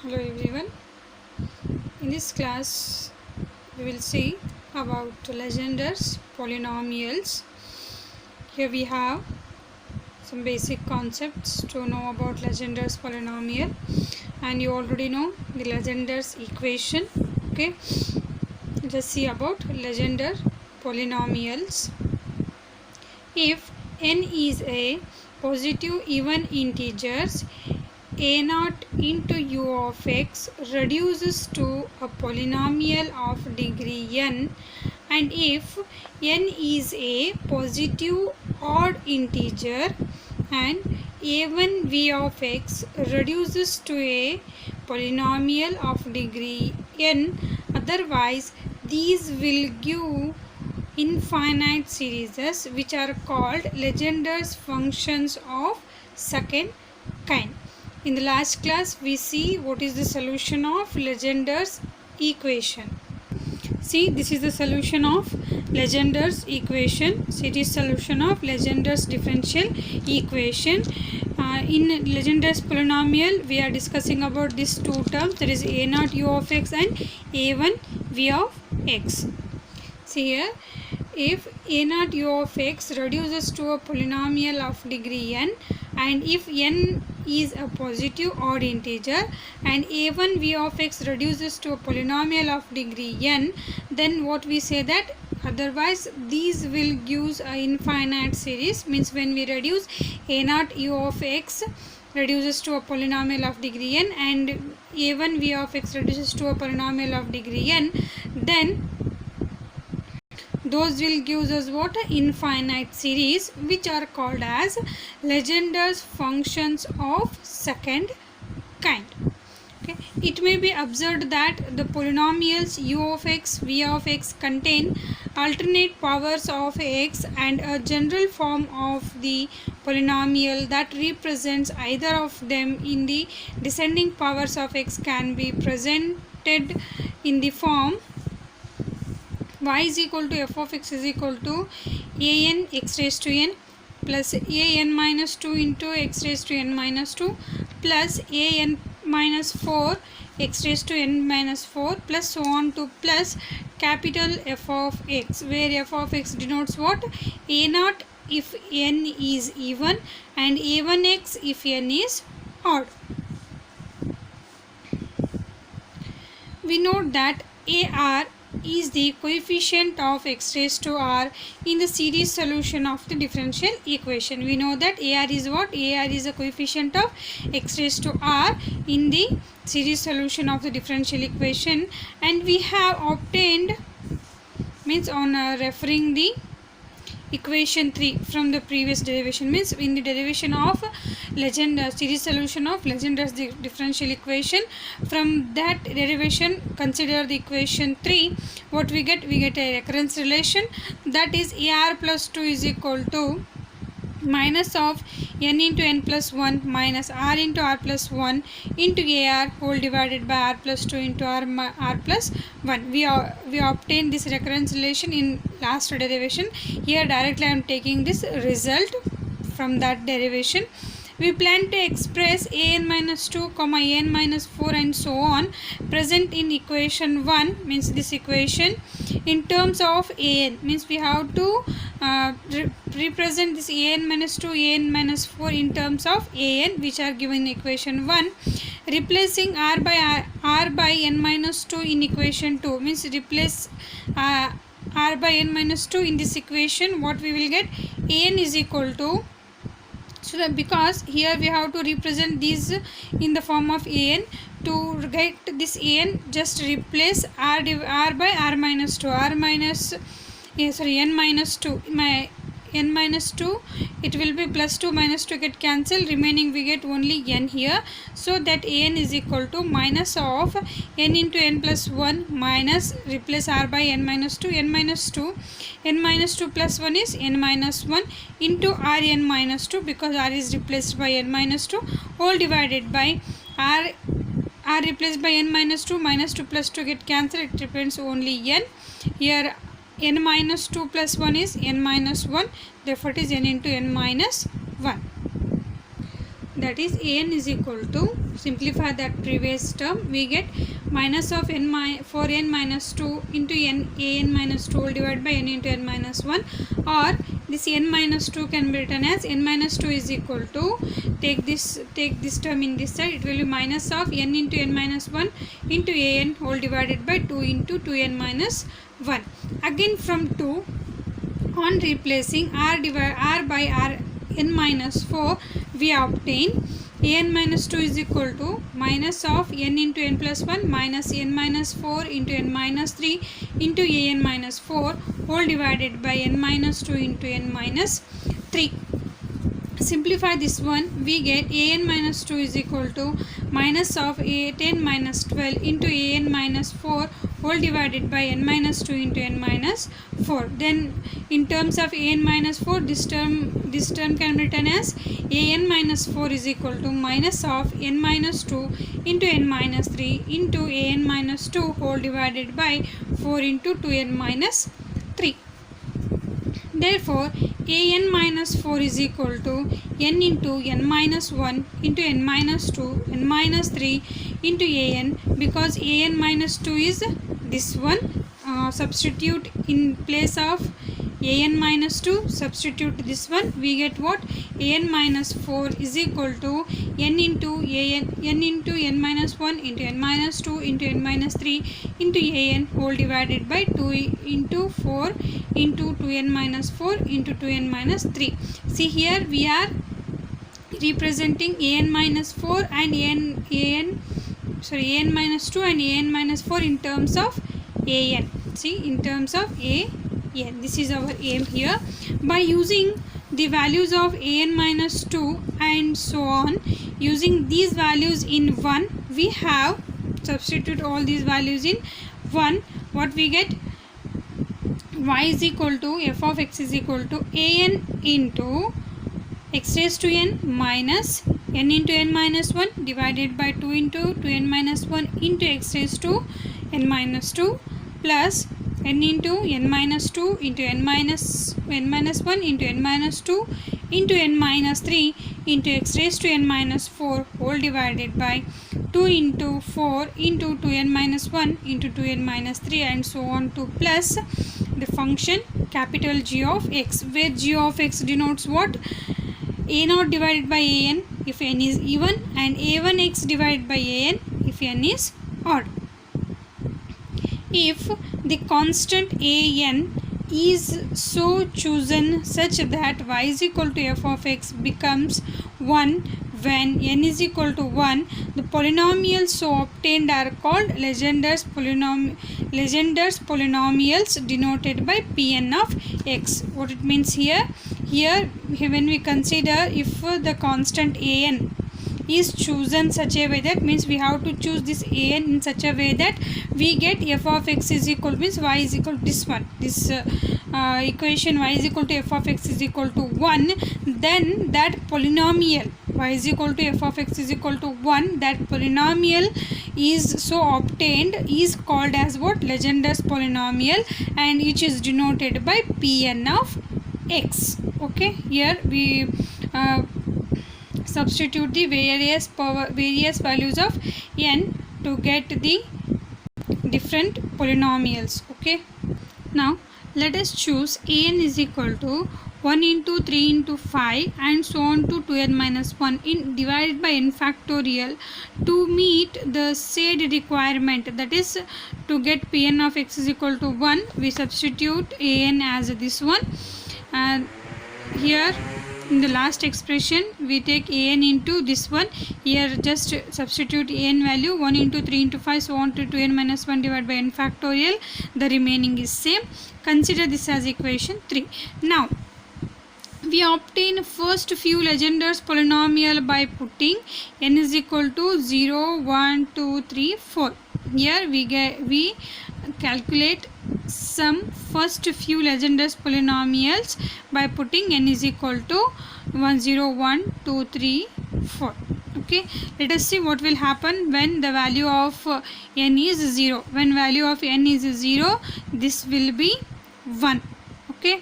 Hello everyone. In this class we will see about Legendre's polynomials. Here we have some basic concepts to know about Legendre's polynomial, and you already know the Legendre's equation. Okay, let us see about Legendre polynomials. If n is a positive even integers, a0 into u of x reduces to a polynomial of degree n, and if n is a positive odd integer and a1 v of x reduces to a polynomial of degree n, otherwise these will give infinite series which are called Legendre's functions of second kind. In the last class we see what is the solution of Legendre's equation. See, this is the solution of Legendre's equation, series solution of Legendre's differential equation. In Legendre's polynomial we are discussing about these two terms, that is a0 u of x and a1 v of x. See here, if a0 u of x reduces to a polynomial of degree n, and if n is a positive odd integer and a1 v of x reduces to a polynomial of degree n, then what we say that otherwise these will give a infinite series. Means when we reduce a0 u of x reduces to a polynomial of degree n and a1 v of x reduces to a polynomial of degree n, then those will give us what? Infinite series, which are called as Legendre's functions of second kind. Okay. It may be observed that the polynomials u of x, v of x contain alternate powers of x, and a general form of the polynomial that represents either of them in the descending powers of x can be presented in the form y is equal to f of x is equal to a n x raised to n plus a n minus 2 into x raised to n minus 2 plus a n minus 4 x raised to n minus 4 plus so on to plus capital F of x, where f of x denotes what? a0 if n is even and a1x if n is odd. We note that ar is the coefficient of x raised to r in the series solution of the differential equation. We know that ar is what? Ar is a coefficient of x raised to r in the series solution of the differential equation, and we have obtained, means on referring the equation 3 from the previous derivation, means in the derivation of Legendre series solution of Legendre's differential equation, from that derivation consider the equation 3. What we get? We get a recurrence relation, that is ar plus 2 is equal to minus of n into n plus 1 minus r into r plus 1 into ar whole divided by r plus 2 into r plus 1. We obtained this recurrence relation in last derivation. Here directly I am taking this result from that derivation. We plan to express an minus 2, an minus 4 and so on present in equation 1, means this equation, in terms of an, means we have to represent this an minus 2, an minus 4 in terms of an, which are given in equation 1. Replacing r by n minus 2 in equation 2, means replace r by n minus 2 in this equation. What we will get? an is equal to, so that because here we have to represent these in the form of an, to get this an just replace r by r minus 2, n minus 2, n minus 2, it will be plus 2 minus 2 get cancelled, remaining we get only n here. So that an is equal to minus of n into n plus 1 minus replace r by n minus 2, n minus 2 plus 1 is n minus 1 into r n minus 2, because r is replaced by n minus 2, whole divided by r replaced by n minus 2 plus 2 get cancelled, it depends only n. Here n minus 2 plus 1 is n minus 1, therefore it is n into n minus 1. that is an is equal to, simplify that previous term, we get minus of n for n minus 2 into an minus 2 whole divided by n into n minus 1, or this n minus 2 can be written as n minus 2 is equal to, take this term in this side, it will be minus of n into n minus 1 into an whole divided by 2 into 2n minus 1. Again from 2, on replacing r by r n minus 4, we obtain an minus 2 is equal to minus of n into n plus 1 minus n minus 4 into n minus 3 into an minus 4 whole divided by n minus 2 into n minus 3. Simplify this one, we get an minus 2 is equal to minus of 10 minus 12 into an minus 4 whole divided by n minus 2 into n minus 4. Then in terms of an minus 4, this term can be written as an minus 4 is equal to minus of n minus 2 into n minus 3 into an minus 2 whole divided by 4 into 2n minus 3. Therefore, an minus 4 is equal to n into n minus 1 into n minus 2 n minus 3 into an, because an minus 2 is this one. Substitute in place of an minus 2, substitute this one, we get what? An minus 4 is equal to n into n minus 1 into n minus 2 into n minus 3 into an whole divided by 2 into 4 into 2n minus 4 into 2n minus 3. See here we are representing an minus 4 and an minus 2 and an minus 4 in terms of an. See, in terms of an. This is our aim here. By using the values of an minus 2 and so on, using these values in 1, we have substitute all these values in 1. What we get? Y is equal to f of x is equal to an into x raised to n minus n into n minus 1 divided by 2 into 2n minus 1 into x raised to n minus 2 plus n into n minus 2 into n minus 1 into n minus 2 into n minus 3 into x raised to n minus 4 whole divided by 2 into 4 into 2n minus 1 into 2n minus 3 and so on to plus the function capital G of x, where G of x denotes what? A0 divided by an if n is even and a1x divided by an if n is odd. If the constant an is so chosen such that y is equal to f of x becomes 1 when n is equal to 1, the polynomials so obtained are called Legendre's polynomials denoted by Pn of x. What it means here? Here when we consider if the constant an is chosen such a way, that means we have to choose this an in such a way that we get f of x is equal, means y is equal to this one, this equation y is equal to f of x is equal to 1, then that polynomial y is equal to f of x is equal to 1, that polynomial is so obtained is called as what? Legendre's polynomial, and which is denoted by Pn of x. Okay, here we substitute the various values of n to get the different polynomials. Okay, now let us choose an is equal to 1 into 3 into 5 and so on to 2n minus 1 in divided by n factorial to meet the said requirement, that is to get Pn of x is equal to 1. We substitute an as this one, and here in the last expression we take an into this one. Here just substitute an value 1 into 3 into 5 so on to 2n minus 1 divided by n factorial. The remaining is same. Consider this as equation 3. Now we obtain first few Legendre's polynomial by putting n is equal to 0, 1, 2, 3, 4. Here we calculate some first few Legendre's polynomials by putting n is equal to 1, 0, 1, 2, 3, 4. Okay, let us see what will happen when the value of n is 0. When value of n is 0, this will be 1. Okay,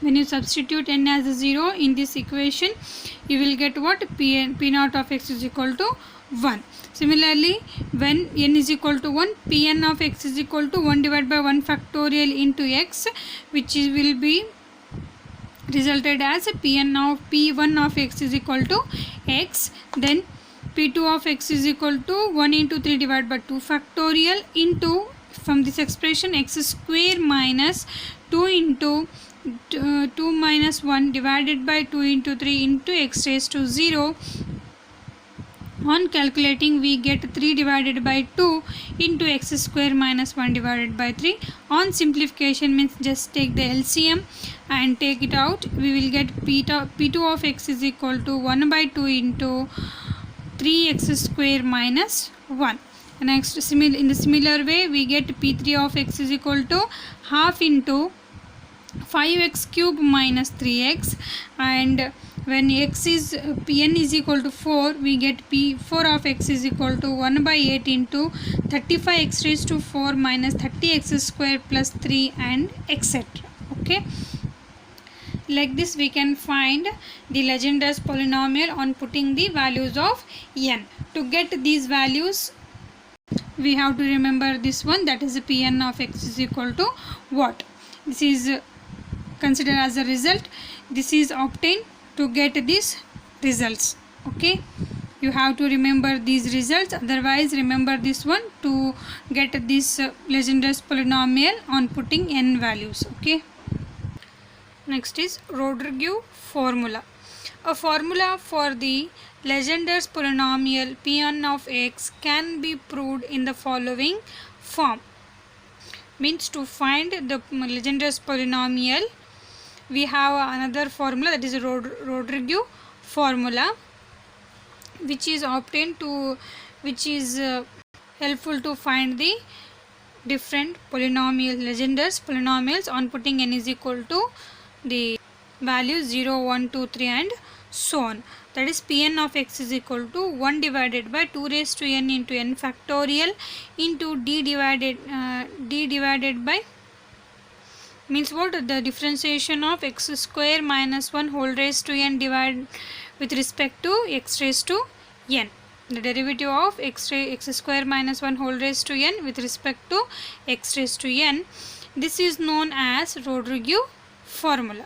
When you substitute n as a 0 in this equation, you will get what? P naught of x is equal to 1. Similarly, when n is equal to 1, Pn of x is equal to 1 divided by 1 factorial into x, which will be resulted as P1 of x is equal to x. Then P2 of x is equal to 1 into 3 divided by 2 factorial into, from this expression, x square minus 2 into 2 minus 1 divided by 2 into 3 into x raised to 0. On calculating, we get 3 divided by 2 into x square minus 1 divided by 3. On simplification means just take the LCM and take it out. We will get P2 of x is equal to 1 by 2 into 3x square minus 1. Next, in the similar way, we get P3 of x is equal to half into 5x cube minus 3x, and when x is Pn is equal to 4, we get P4 of x is equal to 1 by 8 into 35x raised to 4 minus 30x square plus 3 and etc. Okay. Like this we can find the Legendre's polynomial on putting the values of n. To get these values, we have to remember this one, that is Pn of x is equal to what? This is considered as a result. This is obtained to get these results. Okay, you have to remember these results, otherwise remember this one to get this Legendre's polynomial on putting n values. Okay. Next is Rodriguez formula. A formula for the Legendre's polynomial Pn of x can be proved in the following form. Means, to find the Legendre's polynomial, we have another formula, that is Rodriguez formula, which is obtained to, which is helpful to find the different polynomial Legendre's polynomials on putting n is equal to the values 0, 1, 2, 3 and so on. That is Pn of x is equal to 1 divided by 2 raised to n into n factorial into d divided by, means what? The differentiation of x square minus 1 whole raised to n divided with respect to x raised to n. The derivative of x square minus 1 whole raised to n with respect to x raised to n. This is known as Rodriguez formula.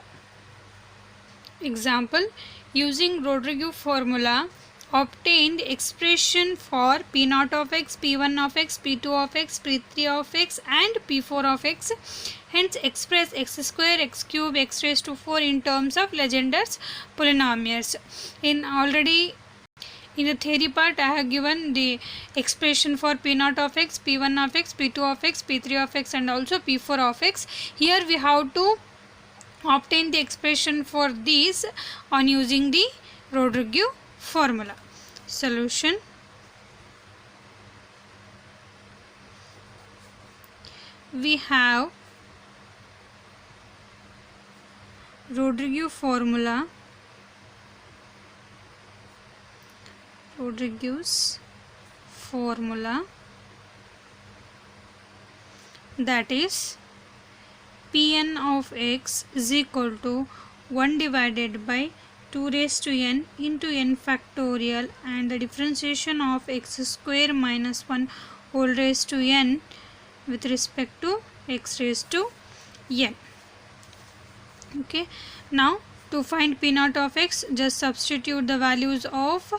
Example, using Rodriguez formula, obtain the expression for P0 of x, P1 of x, P2 of x, P3 of x and P4 of x. Hence express x square, x cube, x raised to 4 in terms of Legendre's polynomials. Already in the theory part, I have given the expression for P0 of x, P1 of x, P2 of x, P3 of x and also P4 of x. Here we have to obtain the expression for these on using the Rodriguez formula. Solution. We have Rodriguez formula, that is Pn of x is equal to 1 divided by 2 raised to n into n factorial and the differentiation of x square minus 1 whole raised to n with respect to x raised to n. Okay. Now to find P0 of x, just substitute the values of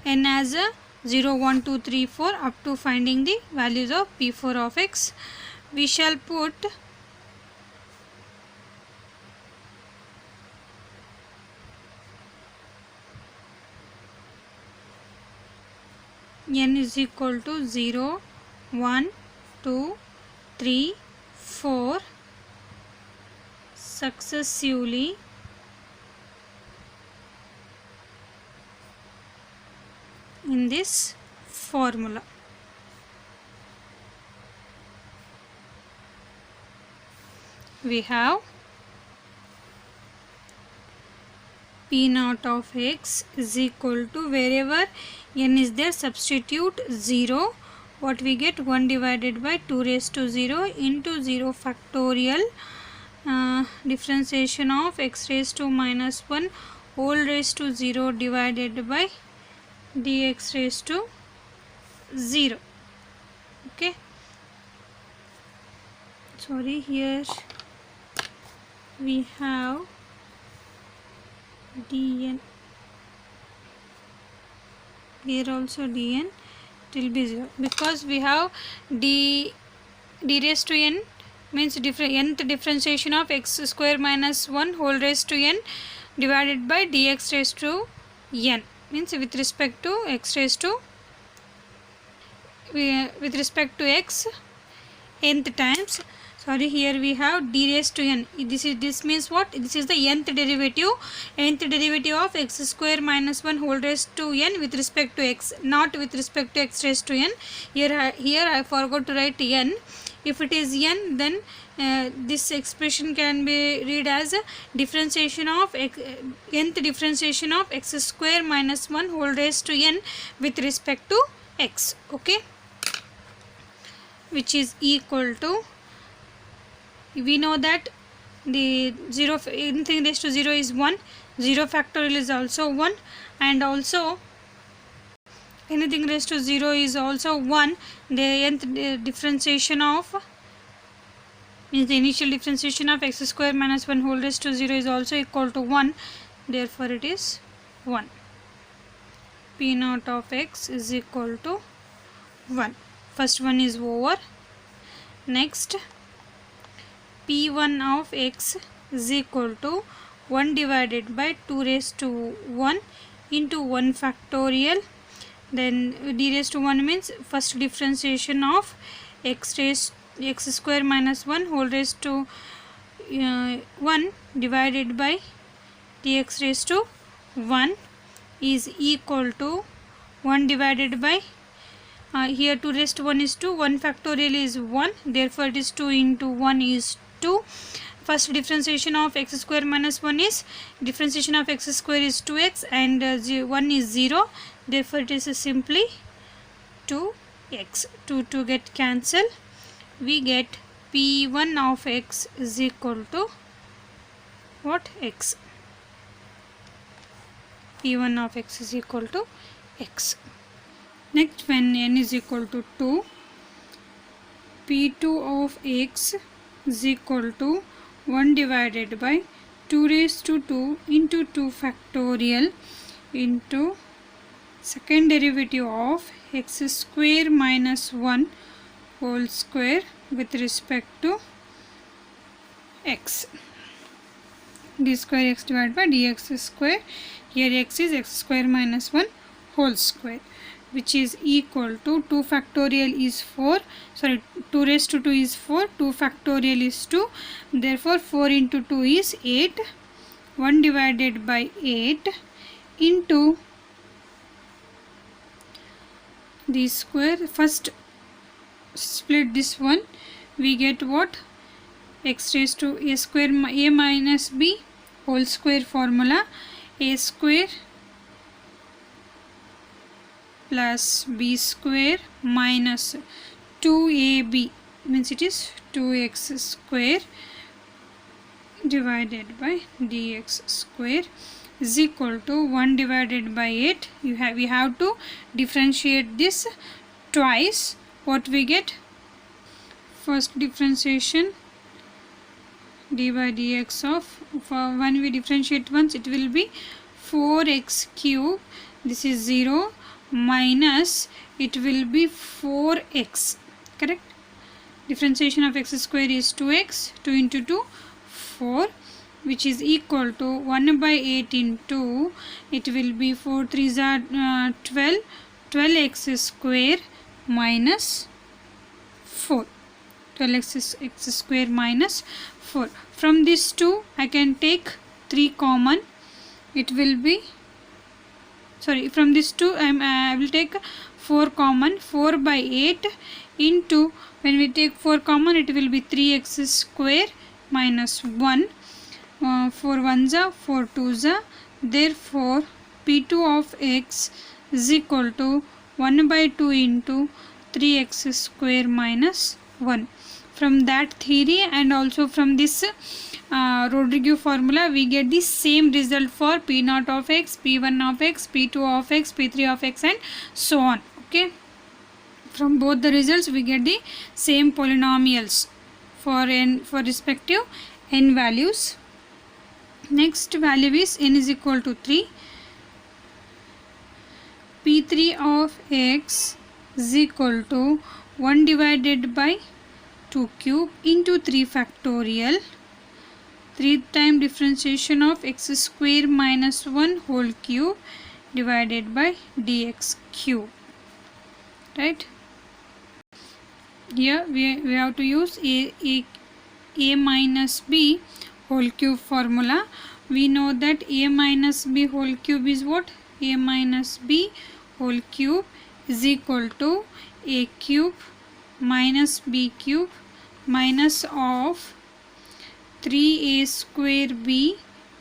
n as a 0, 1, 2, 3, 4 up to finding the values of P4 of x. We shall put n is equal to 0, 1, 2, 3, 4 successively in this formula. We have P0 of x is equal to, wherever n is there, substitute 0. What we get? 1 divided by 2 raised to 0 into 0 factorial differentiation of x raised to minus 1 whole raised to 0 divided by dx raised to 0. Okay, sorry, here we have dn, here also dn, it will be 0 because we have d raised to n means nth differentiation of x square minus 1 whole raised to n divided by dx raised to n means with respect to x raised to x nth times. Sorry, here we have d raised to n. This means what? This is the nth derivative of x square minus 1 whole raised to n with respect to x, not with respect to x raised to n. Here I forgot to write n. If it is n, then this expression can be read as a differentiation of nth differentiation of x square minus 1 whole raised to n with respect to x. Okay, which is equal to, we know that the 0 anything raised to 0 is 1, 0 factorial is also 1, and also anything raised to 0 is also 1. The nth differentiation of means the initial differentiation of x square minus 1 whole raised to 0 is also equal to 1, therefore it is 1. P naught of x is equal to 1. First one is over. Next, P1 of x is equal to 1 divided by 2 raised to 1 into 1 factorial. Then d raised to 1 means first differentiation of x square minus 1 whole raised to 1 divided by dx raised to 1 is equal to 1 divided by here 2 raised to 1 is 2, 1 factorial is 1, therefore it is 2 into 1 is 2. First differentiation of x square minus 1 is differentiation of x square is 2x and 1 is 0, therefore it is simply 2x. 2 get cancelled. We get P1 of x is equal to what? X. P1 of x is equal to x. Next, when n is equal to 2, P2 of x is equal to 1 divided by 2 raised to 2 into 2 factorial into second derivative of x square minus 1 whole square with respect to x. D square x divided by dx square. Here x is x square minus 1 whole square, which is equal to 2 factorial is 4, sorry 2 raised to 2 is 4, 2 factorial is 2, therefore 4 into 2 is 8, 1 divided by 8 into the square. First split this one, we get what? X raised to a square a minus b whole square formula, a square plus b square minus 2ab means it is 2x square divided by dx square is equal to 1 divided by 8. We have to differentiate this twice. What we get? First differentiation d by dx of, when we differentiate once, it will be 4x cube, this is 0, minus it will be 4x, correct? Differentiation of x square is 2x, 2 into 2 4, which is equal to 1 by 8 into, it will be 4 3s are 12, 12x square minus 4, 12x is x square minus 4. From this 2 I can take 3 common, it will be, sorry, from this 2 I will take 4 common, 4 by 8 into, when we take 4 common, it will be 3x square minus 1, 4 1s are 4 2s are, therefore P2 of x is equal to 1 by 2 into 3x square minus 1. from that theory and also from this Rodriguez formula, we get the same result for P0 of x, P1 of x, P2 of x, P3 of x and so on. Okay, from both the results we get the same polynomials for respective n values. Next value is n is equal to 3. P3 of x is equal to 1 divided by 2 cube into 3 factorial, 3 time differentiation of x square minus 1 whole cube divided by dx cube. Right? Here we have to use a minus b whole cube formula. We know that a minus b whole cube is what? A minus b whole cube is equal to a cube minus b cube minus of 3a square b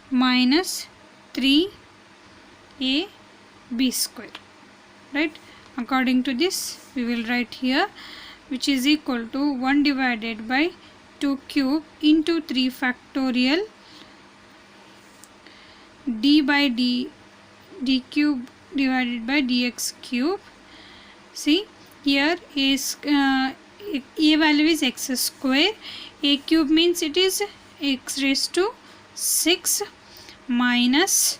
minus 3a b square. Right? According to this we will write here, which is equal to 1 divided by 2 cube into 3 factorial d by d cube divided by dx cube. See here a value is x square, a cube means it is x raised to 6 minus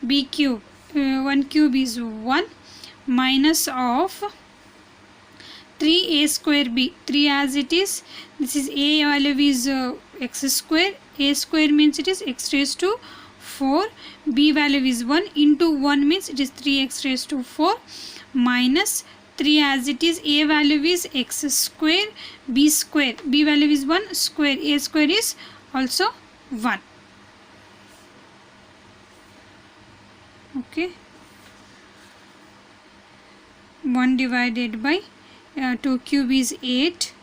b cube, 1 cube is 1 minus of 3a square b, 3 as it is, this is a value is x square, a square means it is x raised to 4, b value is 1 into 1 means it is 3x raised to 4 minus 3 as it is, a value is x square, b square, b value is 1 square, a square is also 1. Okay, 1 divided by 2 cube is 8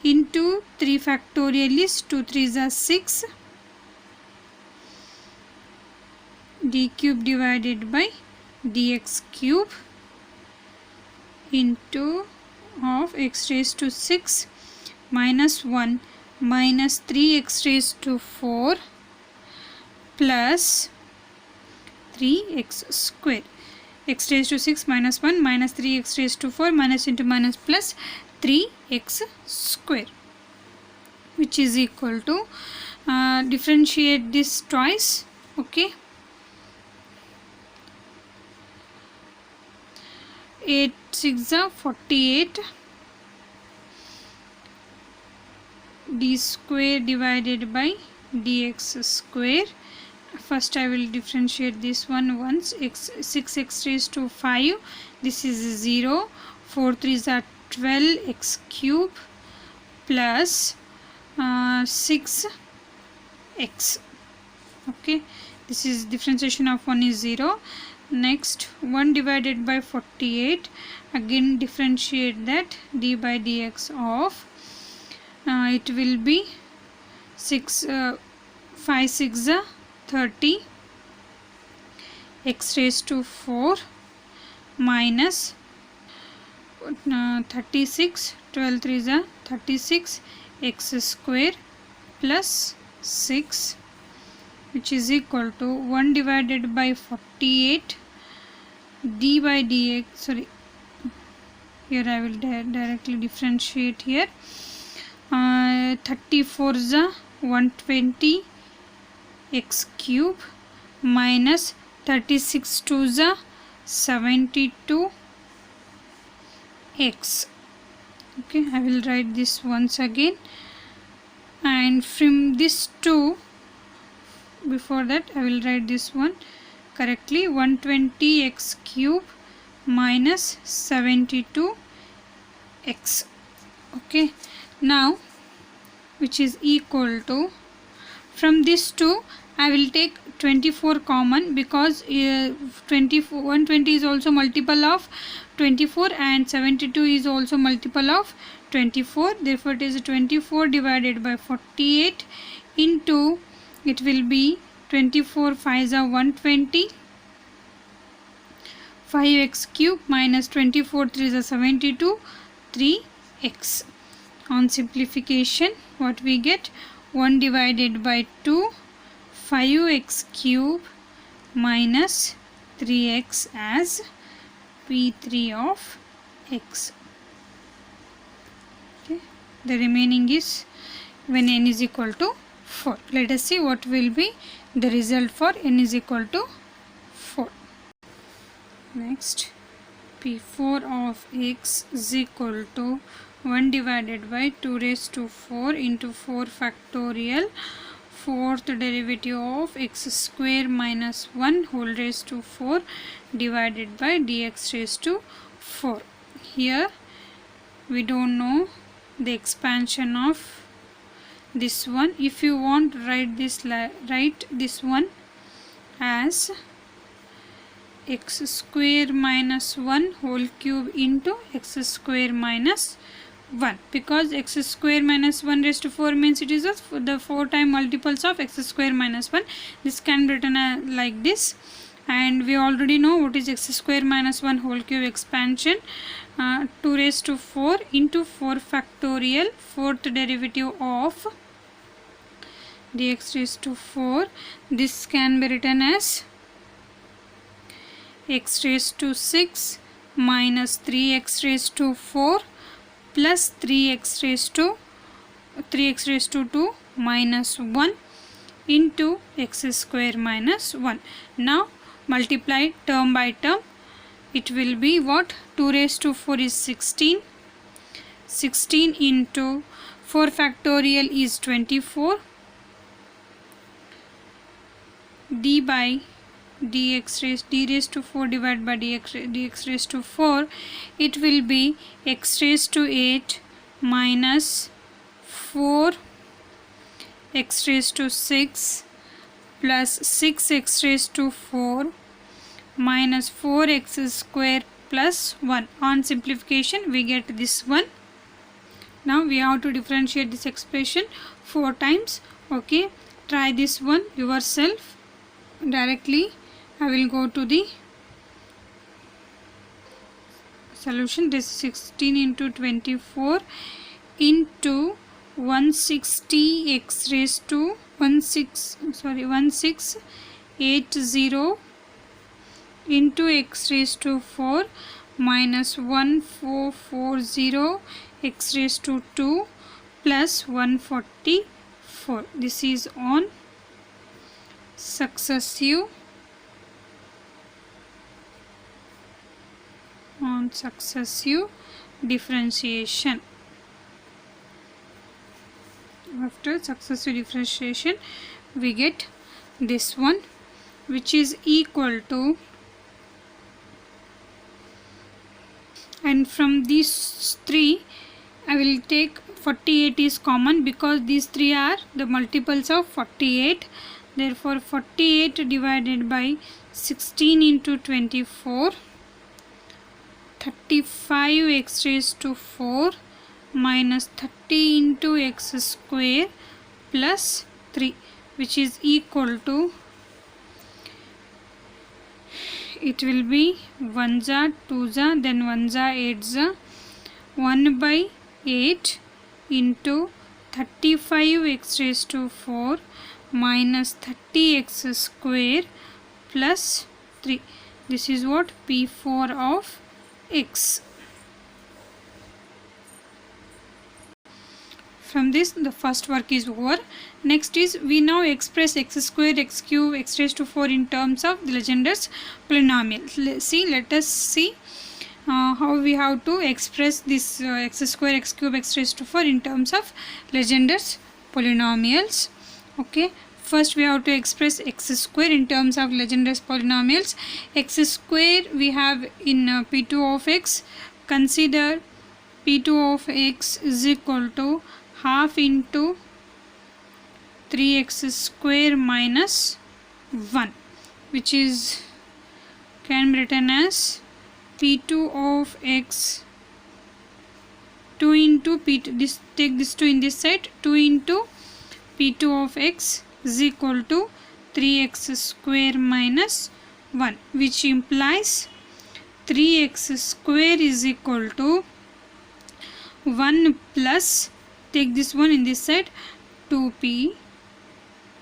into 3 factorial is 2 3s are 6, d cube divided by dx cube into of x raised to 6 minus 1 minus 3x raised to 4 plus 3x square, x raised to 6 minus 1 minus 3x raised to 4 minus into minus plus 3x square, which is equal to differentiate this twice. Okay, 8 6 are 48, d square divided by dx square. First I will differentiate this one once. 6x raised to 5, this is 0, 4 3s are 12, x cube plus 6x. Okay, this is differentiation of 1 is 0. Next 1 divided by 48, again differentiate that, d by dx of it will be 5 6 30, x raised to 4 minus 36, 12 3s are 36, x square plus 6, which is equal to 1 divided by 48 d by dx, sorry, here I will directly differentiate here. 34 is 120 x cube minus 36 2 is 72 x. Okay, I will write this once again, and from this 2, before that I will write this one correctly, 120 x cube minus 72 x. Okay, now which is equal to, from this 2 I will take 24 common, because 120 is also multiple of 24 and 72 is also multiple of 24, therefore it is 24 divided by 48 into, it will be 24 5s are 120, 5x cube minus 24 3s are 72, 3x. On simplification, what we get? 1 divided by 2, 5x cube minus 3x as P3 of x. Okay. The remaining is when n is equal to 4. Let us see what will be the result for n is equal to 4. Next, P4 of x is equal to 1 divided by 2 raised to 4 into 4 factorial, fourth derivative of x square minus 1 whole raised to 4 divided by dx raised to 4. Here we don't know the expansion of this one. If you want, write this one as x square minus 1 whole cube into x square minus 1, because x square minus 1 raised to 4 means it is the 4 time multiples of x square minus 1. This can be written like this, and we already know what is x square minus 1 whole cube expansion. 2 raised to 4 into 4 factorial, fourth derivative of dx raised to 4. This can be written as x raised to 6 minus 3x raised to 4 plus 3x raised to 2 minus 1 into x square minus 1. Now multiply term by term. It will be what? 2 raised to 4 is 16. 16 into 4 factorial is 24. D by d raised to 4 divided by dx raised to 4, it will be x raised to 8 minus 4 x raised to 6 plus 6x raised to 4 minus 4x square plus 1. On simplification, we get this one. Now we have to differentiate this expression 4 times. Okay, try this one yourself directly. I will go to the solution. This is 16 into 24 into 160 x raised to 1680 into x raised to 4 minus 1440 x raised to 2 plus 144. This is on successive differentiation. After successive differentiation, we get this one, which is equal to, and from these three I will take 48 is common, because these three are the multiples of 48. Therefore 48 divided by 16 into 24, 35 x raised to 4 minus 30 into x square plus 3, which is equal to, it will be 1 za 2 za, then 1 za 8 za, 1 by 8 into 35 x raised to 4 minus 30x square plus 3. This is what? P4 of x. From this, the first work is over. Next is, we now express x square, x cube, x raised to 4 in terms of the Legendre's polynomial. Let us see how we have to express this x square, x cube, x raised to 4 in terms of Legendre's polynomials. Okay, first we have to express x square in terms of Legendre's polynomials. X square we have in P2 of x. Consider P2 of x is equal to half into 3x square minus 1, which is can be written as P2 of x 2 into P2, this, take this 2 in this side, 2 into P2 of x is equal to 3x square minus 1, which implies 3x square is equal to 1 plus take this one in this side, 2p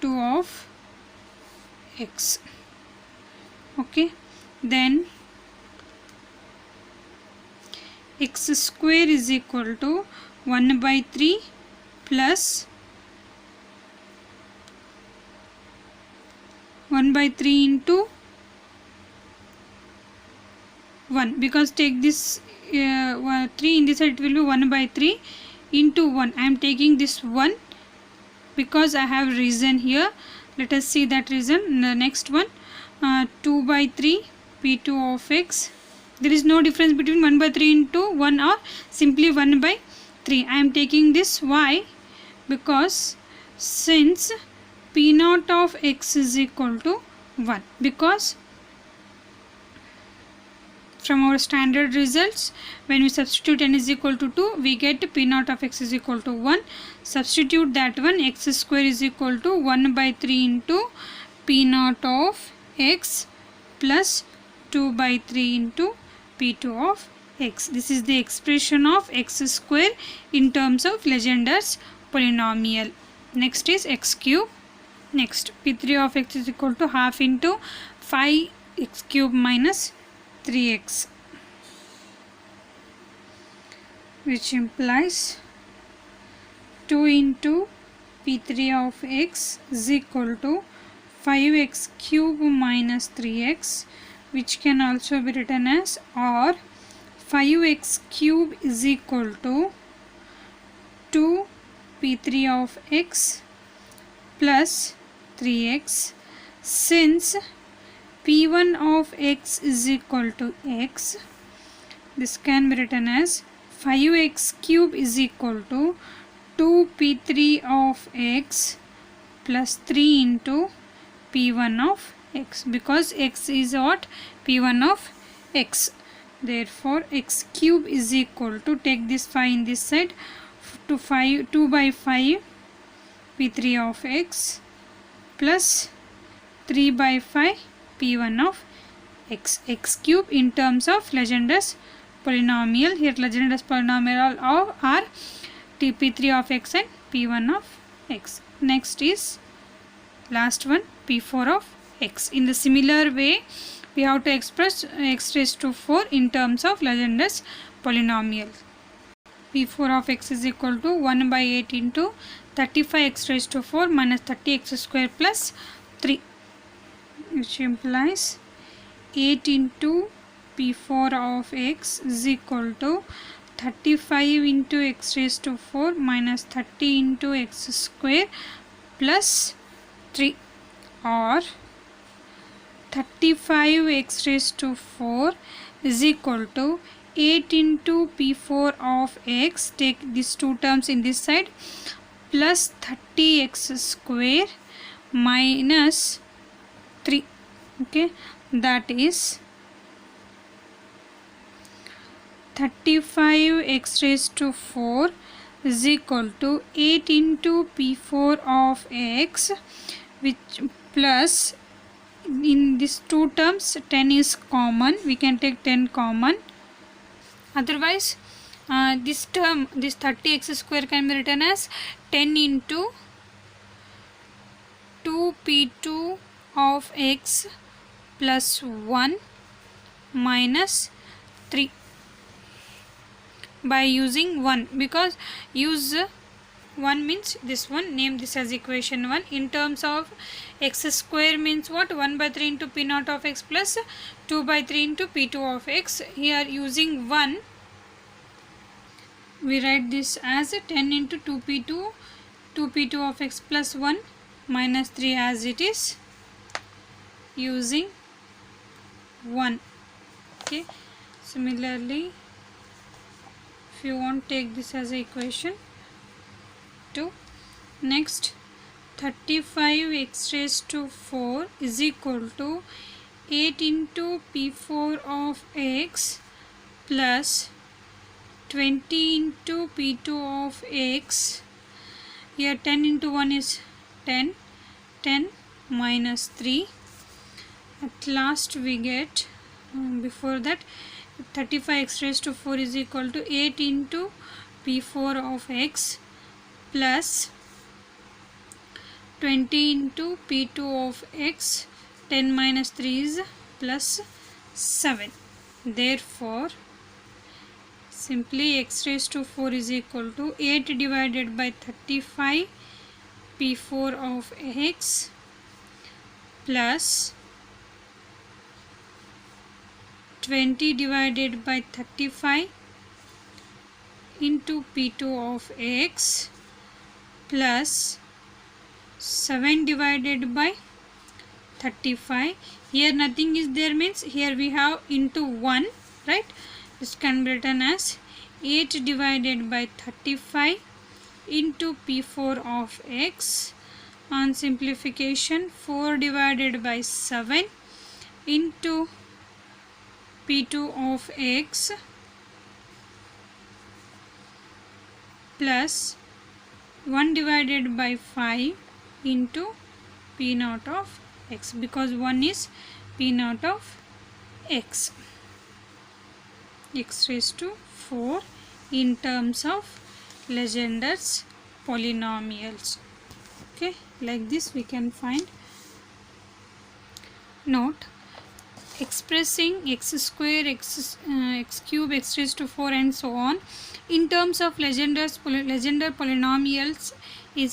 2 of x. Okay, then x square is equal to 1 by 3 plus 1 by 3 into 1, because take this 3 in this side, it will be 1 by 3 into 1. I am taking this 1 because I have reason here. Let us see that reason. The next one, 2 by 3 p2 of x. There is no difference between 1 by 3 into 1 or simply 1 by 3. I am taking this. Why? Because since p0 of x is equal to 1, because from our standard results, when we substitute n is equal to 2, we get p0 of x is equal to 1. Substitute that one, x square is equal to 1 by 3 into p0 of x plus 2 by 3 into p2 of x. This is the expression of x square in terms of Legendre's polynomial. Next is x cube. Next, p3 of x is equal to half into 5x cube minus 3x, which implies 2 into p3 of x is equal to 5x cube minus 3x, which can also be written as, or 5x cube is equal to 2 p3 of x plus 3x, since p1 of x is equal to x, this can be written as 5x cube is equal to 2 p3 of x plus 3 into p1 of x, because x is what? p1 of x. Therefore x cube is equal to, take this 5 in this side, to 2 by 5 p3 of x plus 3 by 5 p1 of x. X cube in terms of Legendre's polynomial. Here Legendre's polynomial are p3 of x and p1 of x. Next is last one, p4 of x. In the similar way, we have to express x raised to 4 in terms of Legendre's polynomial. p4 of x is equal to 1 by 8 into 35x raised to 4 minus 30x square plus 3, which implies 8 into p4 of x is equal to 35 into x raised to 4 minus 30 into x square plus 3, or 35 x raised to 4 is equal to 8 into p4 of x, take these two terms in this side, plus 30x square minus 3. Okay, that is 35 x raised to 4 is equal to 8 into p4 of x, which plus, in these two terms 10 is common, we can take 10 common. Otherwise this term, this 30x square can be written as 10 into 2p2 of x plus 1 minus 3, by using 1, because use 1 means this one, name this as equation 1. In terms of x square means what? 1 by 3 into p0 of x plus 2 by 3 into p2 of x. Here using 1, we write this as 10 into 2p2, 2p2 of x plus 1 minus 3 as it is, using 1. Okay, similarly, if you want, take this as a equation 2. Next, 35 x raised to 4 is equal to 8 into p4 of x plus 20 into p2 of x. Here 10 into 1 is 10, 10 minus 3. At last we get, before that, 35 x raised to 4 is equal to 8 into p4 of x plus 20 into P2 of x, 10 minus 3 is plus 7. Therefore, simply x raised to 4 is equal to 8 divided by 35 P4 of x plus 20 divided by 35 into P2 of x plus 7 divided by 35. Here nothing is there, means here we have into 1, right? This can be written as 8 divided by 35 into P4 of x. On simplification, 4 divided by 7 into P2 of x plus 1 divided by 5 into P0 of x, because 1 is P0 of x. X raised to 4 in terms of Legender's polynomials. Okay, like this we can find. Note: expressing x square, x cube, x raised to 4 and so on in terms of Legender polynomials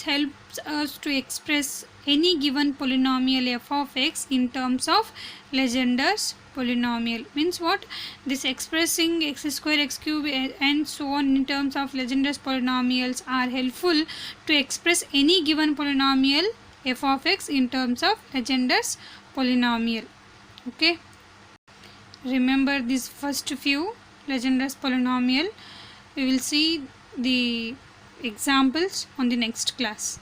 helps us to express any given polynomial f of x in terms of Legender's polynomial. Means what? This expressing x square, x cube and so on in terms of Legender's polynomials are helpful to express any given polynomial f of x in terms of Legender's polynomial. Okay, remember these first few Legender's polynomial. We will see the examples on the next class.